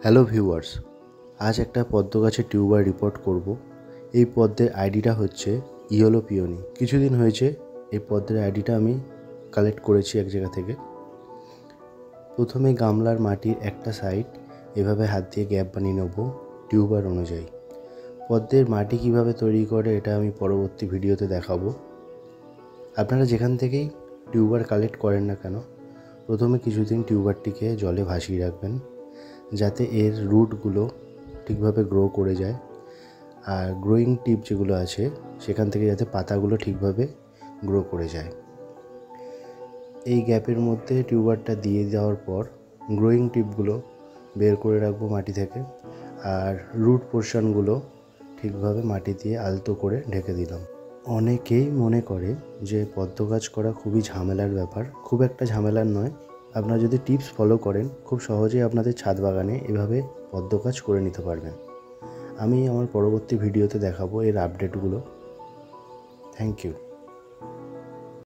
Hello viewers, আজ একটা পদ্ম গাছের টিউবার রিপোর্ট করব। এই পদ্মের আইডিটা হচ্ছে ইয়েলো পিওনি। কিছুদিন হয়েছে এই পদ্মের আইডিটা আমি কালেক্ট করেছি এক জায়গা থেকে। প্রথমে গামলার মাটির একটা সাইড এভাবে হাত দিয়ে গ্যাপ বানিয়ে নেব টিউবার অনুযায়ী। পদ্মের মাটি কিভাবে তৈরি করে এটা আমি পরবর্তী ভিডিওতে দেখাবো। আপনারা যেখান থেকেই টিউবার কালেক্ট করেন না কেন, প্রথমে কিছুদিন টিউবারটিকে জলে ভাসিয়ে রাখবেন যাতে এর রুটগুলো ঠিকভাবে গ্রো করে যায়, আর গ্রোয়িং টিপ যেগুলো আছে সেখান থেকে যাতে পাতাগুলো ঠিকভাবে গ্রো করে যায়। এই গ্যাপের মধ্যে টিউবারটা দিয়ে দেওয়ার পর গ্রোয়িং টিপগুলো বের করে রাখবো মাটি থেকে, আর রুট পোর্শনগুলো ঠিকভাবে মাটি দিয়ে আলতো করে ঢেকে দিলাম। অনেকেই মনে করে যে পদ্ম গাছ করা খুবই ঝামেলার ব্যাপার। খুব একটা ঝামেলার নয়। আপনারা যদি টিপস ফলো করেন খুব সহজেই আপনাদের ছাদ বাগানে এভাবে পদ্ম গাছ করে নিতে পারবেন। আমি আমার পরবর্তী ভিডিওতে দেখাবো এর আপডেটগুলো। Thank you.